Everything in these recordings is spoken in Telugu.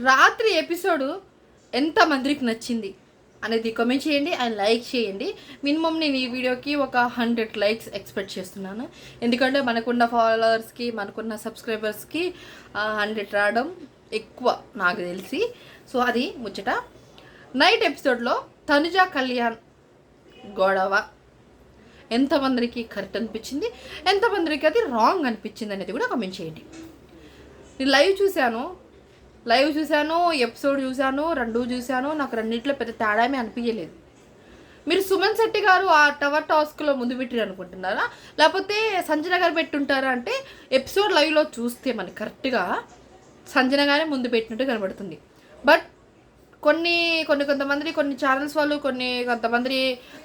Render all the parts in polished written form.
రాత్రి ఎపిసోడు ఎంతమందికి నచ్చింది అనేది కామెంట్ చేయండి అండ్ లైక్ చేయండి. మినిమం నేను ఈ వీడియోకి ఒక 100 లైక్స్ ఎక్స్పెక్ట్ చేస్తున్నాను. ఎందుకంటే మనకున్న ఫాలోవర్స్కి మనకున్న సబ్స్క్రైబర్స్కి 100 రావడం ఎక్కువ నాకు తెలిసి. సో అది ముచ్చట. నైట్ ఎపిసోడ్లో తనుజ కళ్యాణ్ గొడవ ఎంతమందికి కరెక్ట్ అనిపించింది, ఎంతమందికి అది రాంగ్ అనిపించింది అనేది కూడా కామెంట్ చేయండి. నేను లైవ్ చూశాను, ఎపిసోడ్ చూశాను, రెండు చూశాను. నాకు రెండింటిలో పెద్ద తేడామే అనిపించలేదు. మీరు సుమన్ శెట్టి గారు ఆ టవర్ టాస్క్లో ముందు పెట్టారు అనుకుంటున్నారా, లేకపోతే సంజన గారు పెట్టుంటారా అంటే ఎపిసోడ్ లైవ్లో చూస్తే మనకి కరెక్ట్గా సంజన గారే ముందు పెట్టినట్టు కనబడుతుంది. బట్ కొంతమంది ఛానల్స్ వాళ్ళు కొంతమంది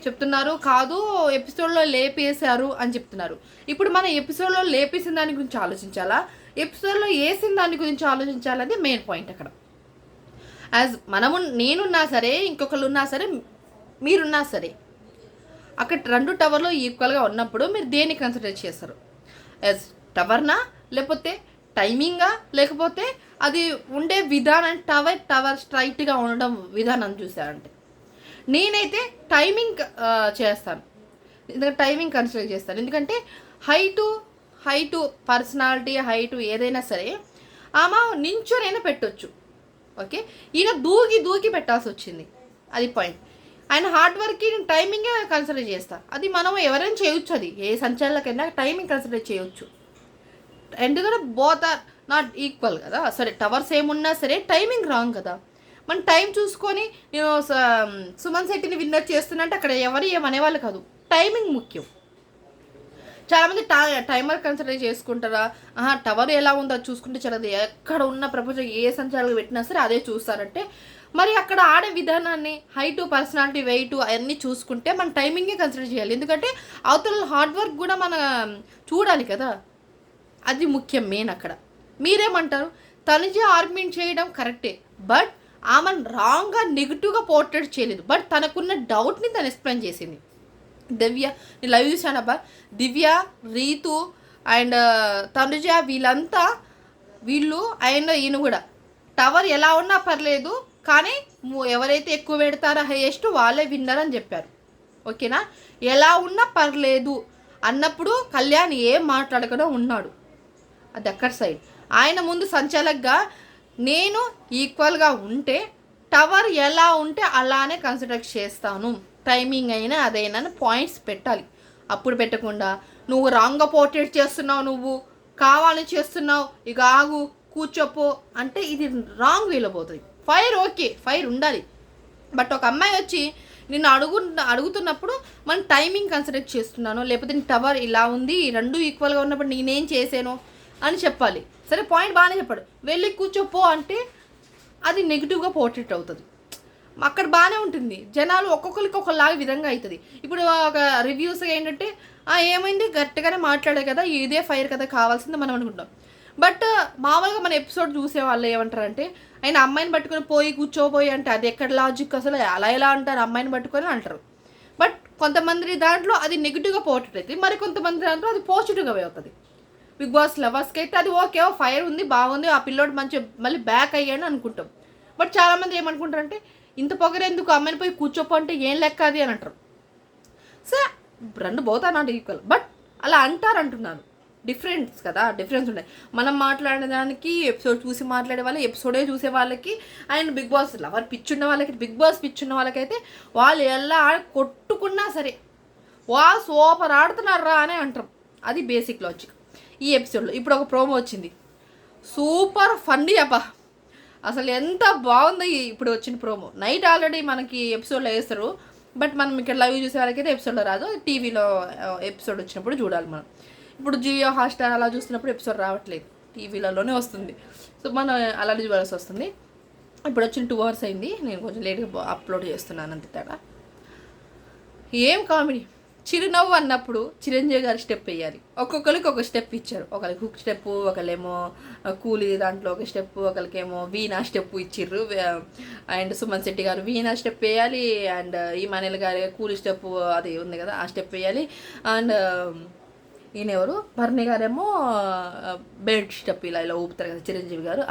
చెప్తున్నారు కాదు ఎపిసోడ్లో లేపేశారు అని చెప్తున్నారు. ఇప్పుడు మన ఎపిసోడ్లో లేపేసిన దాని గురించి ఆలోచించాలా, ఎపిసోడ్లో వేసిన దాని గురించి ఆలోచించాలది మెయిన్ పాయింట్. అక్కడ యాజ్ నేనున్నా సరే, ఇంకొకళ్ళు ఉన్నా సరే, మీరున్నా సరే, అక్కడ రెండు టవర్లో ఈక్వల్గా ఉన్నప్పుడు మీరు దేన్ని కన్సిడర్ చేస్తారు? యాజ్ టవర్నా, లేకపోతే టైమింగా, లేకపోతే అది ఉండే విధానం టవర్ స్ట్రైట్గా ఉండడం విధానం చూసారంటే నేనైతే టైమింగ్ చేస్తాను. ఎందుకంటే టైమింగ్ కన్సిడర్ చేస్తాను. ఎందుకంటే హైటు పర్సనాలిటీ, హైటు ఏదైనా సరే ఆమె నించోనైనా పెట్టొచ్చు. ఓకే, ఈయన దూకి పెట్టాల్సి వచ్చింది. అది పాయింట్. ఆయన హార్డ్ వర్క్కి నేను టైమింగే కన్సిడర్ చేస్తాను. అది మనం ఎవరైనా చేయొచ్చు. అది ఏ సంచాలకైనా టైమింగ్ కన్సిడర్ చేయొచ్చు. ఎందుకంటే బోత్ ఆర్ నాట్ ఈక్వల్ కదా. సరే టవర్స్ ఏమున్నా సరే టైమింగ్ రాంగ్ కదా. మనం టైం చూసుకొని నేను సుమన్ శెట్టిని విన్నర్ చేస్తున్నా అంటే అక్కడ ఎవరు ఏమనేవాళ్ళు కాదు, టైమింగ్ ముఖ్యం. చాలామంది టైమర్ కన్సిడర్ చేసుకుంటారా, టవర్ ఎలా ఉందో అది చూసుకుంటే చల్లదు, ఎక్కడ ఉన్న ప్రపంచం ఏ సంచాలకు పెట్టినా సరే అదే చూస్తారంటే మరి అక్కడ ఆడే విధానాన్ని, హైటు, పర్సనాలిటీ, వెయిట్ అవన్నీ చూసుకుంటే మనం టైమింగే కన్సిడర్ చేయాలి. ఎందుకంటే అవతల హార్డ్ వర్క్ కూడా మనం చూడాలి కదా. అది ముఖ్యం మెయిన్. అక్కడ మీరేమంటారు? తనుజ ఆర్గ్యుమెంట్ చేయడం కరెక్టే, బట్ ఆమె రాంగ్గా నెగిటివ్గా పోర్ట్రేట్ చేయలేదు. బట్ తనకున్న డౌట్ని తను ఎక్స్ప్లెయిన్ చేసింది. దివ్య, నేను లైవ్ చూశానబ్బా, దివ్య, రీతు అండ్ తనుజ వీళ్ళు అండ్ ఈయన కూడా టవర్ ఎలా ఉన్నా పర్లేదు, కానీ ఎవరైతే ఎక్కువ పెడతారో హైయెస్ట్ వాళ్ళే విన్నర్ అని చెప్పారు. ఓకేనా? ఎలా ఉన్నా పర్లేదు అన్నప్పుడు కళ్యాణ్ ఏం మాట్లాడకుండా ఉన్నాడు. అది అక్కడ సైడ్. ఆయన ముందు సంచాలకుగా నేను ఈక్వల్గా ఉంటే టవర్ ఎలా ఉంటే అలానే కన్సిడర్ చేస్తాను, టైమింగ్ అయినా అదైనా పాయింట్స్ పెట్టాలి. అప్పుడు పెట్టకుండా నువ్వు రాంగ్గా పోర్ట్రేట్ చేస్తున్నావు, నువ్వు కావాలని చేస్తున్నావు, ఇక ఆగు కూర్చోపో అంటే ఇది రాంగ్ వేలో పోతుంది. ఫైర్ ఉండాలి. బట్ ఒక అమ్మాయి వచ్చి నిన్ను అడుగుతున్నప్పుడు మనం టైమింగ్ కన్సిడర్ చేస్తున్నాను, లేకపోతే నీ టవర్ ఇలా ఉంది, రెండు ఈక్వల్గా ఉన్నప్పుడు నేనేం చేశాను అని చెప్పాలి. సరే పాయింట్ బాగానే చెప్పాడు, వెళ్ళి కూర్చోపో అంటే అది నెగిటివ్గా పోర్ట్రేట్ అవుతుంది. అక్కడ బాగానే ఉంటుంది. జనాలు ఒక్కొక్కరికి ఒకలాగా విధంగా అవుతుంది. ఇప్పుడు ఒక రివ్యూస్ ఏంటంటే ఏమైంది గట్టిగానే మాట్లాడే కదా, ఇదే ఫైర్ కదా కావాల్సింది మనం అనుకుంటాం. బట్ మామూలుగా మన ఎపిసోడ్ చూసే వాళ్ళు ఏమంటారంటే ఆయన అమ్మాయిని పట్టుకొని పోయి కూర్చోపోయి అంటే అది ఎక్కడ లాజిక్, అసలు అలా ఎలా అంటారు అమ్మాయిని పట్టుకొని అంటారు. బట్ కొంతమంది దాంట్లో అది నెగిటివ్గా పోర్ట్రేట్ అవుతుంది, మరి కొంతమంది దాంట్లో అది పాజిటివ్గా అవుతుంది. బిగ్ బాస్ లవర్స్కి అయితే అది ఓకే, ఫైర్ ఉంది, బాగుంది, ఆ పిల్లోడు మంచి మళ్ళీ బ్యాక్ అయ్యాడు అనుకుంటాం. బట్ చాలామంది ఏమనుకుంటారంటే ఇంత పొగరెందుకు, అమ్మాయిని పోయి కూర్చోపో అంటే ఏం లెక్క అది అని అంటారు. సో రెండు పోతా నాట్ ఈక్వల్, బట్ అలా అంటున్నాను. డిఫరెన్స్ కదా, డిఫరెన్స్ ఉన్నాయి. మనం మాట్లాడేదానికి ఎపిసోడ్ చూసి మాట్లాడే వాళ్ళు, ఎపిసోడే చూసే వాళ్ళకి, అండ్ బిగ్ బాస్ లవర్ పిచ్చున్న వాళ్ళకి, బిగ్ బాస్ పిచ్చున్న వాళ్ళకైతే వాళ్ళు ఎలా కొట్టుకున్నా సరే సూపర్ ఆడుతున్నారా అని అంటారు. అది బేసిక్ లాజిక్. ఈ ఎపిసోడ్లో ఇప్పుడు ఒక ప్రోమో వచ్చింది, సూపర్ ఫన్నీ అబ్బా, అసలు ఎంత బాగుంది ఇప్పుడు వచ్చిన ప్రోమో. నైట్ ఆల్రెడీ మనకి ఎపిసోడ్లో వేస్తారు, బట్ మనం ఇక్కడ లైవ్ చూసే వాళ్ళకైతే ఎపిసోడ్లో రాదు, టీవీలో ఎపిసోడ్ వచ్చినప్పుడు చూడాలి మనం. ఇప్పుడు జియో హాట్స్టార్ అలా చూస్తున్నప్పుడు ఎపిసోడ్ రావట్లేదు, టీవీలలోనే వస్తుంది. సో మనం అలాగే చూడాల్సి వస్తుంది. ఇప్పుడు వచ్చిన 2 hours అయింది, నేను కొంచెం లేట్గా అప్లోడ్ చేస్తున్నాను అంతే తేడా. ఏం కామెడీ. చిరునవ్వు అన్నప్పుడు చిరంజీవి గారి స్టెప్ వేయాలి. ఒక్కొక్కరికి ఒక స్టెప్ ఇచ్చారు. ఒకరికి హుక్ స్టెప్, ఒకళ్ళేమో కూలీ దాంట్లో ఒక స్టెప్, ఒకరికేమో వీణా స్టెప్ ఇచ్చిర్రు. అండ్ సుమన్ శెట్టి గారు వీణా స్టెప్ వేయాలి, అండ్ ఈ మనీల గారి కూలీ స్టెప్ అది ఉంది కదా ఆ స్టెప్ వేయాలి. అండ్ ఈయన ఎవరు భరణి గారేమో బెడ్ స్టప్ ఇలా ఊపుతారు కదా చిరంజీవి గారు.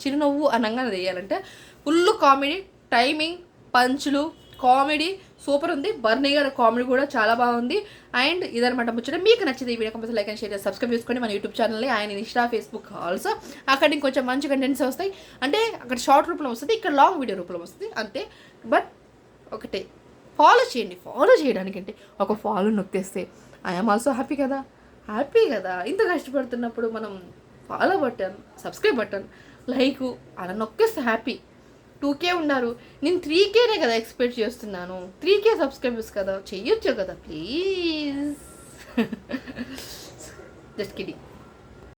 చిరునవ్వు అనగానే వేయాలంటే ఫుల్ కామెడీ, టైమింగ్, పంచులు, కామెడీ సూపర్ ఉంది. బర్నీ గారి కామెడీ కూడా చాలా బాగుంది. అండ్ ఇదనమాట ముచ్చట. మీకు నచ్చింది ఈ video compulsory like and share subscribe చేసుకోండి మన యూట్యూబ్ ఛానల్ని. ఆయన ఇన్స్టా, ఫేస్బుక్ ఆల్సో. అక్కడ ఇంకొంచెం మంచి కంటెంట్స్ వస్తాయి. అంటే అక్కడ షార్ట్ రూపంలో వస్తుంది, ఇక్కడ లాంగ్ వీడియో రూపంలో వస్తుంది అంతే. బట్ ఒకటే ఫాలో చేయండి. ఫాలో చేయడానికి అంటే ఒక ఫాలో నొక్కేస్తే ఐఎమ్ ఆల్సో హ్యాపీ కదా. ఇంత కష్టపడుతున్నప్పుడు మనం follow button, subscribe button, like అలా నొక్కేస్తే హ్యాపీ. 2K ఉన్నారు, నేను 3Kనే కదా ఎక్స్పెక్ట్ చేస్తున్నాను. 3K సబ్స్క్రైబర్స్ కదా, చెయ్యొచ్చు కదా ప్లీజ్. Just kidding.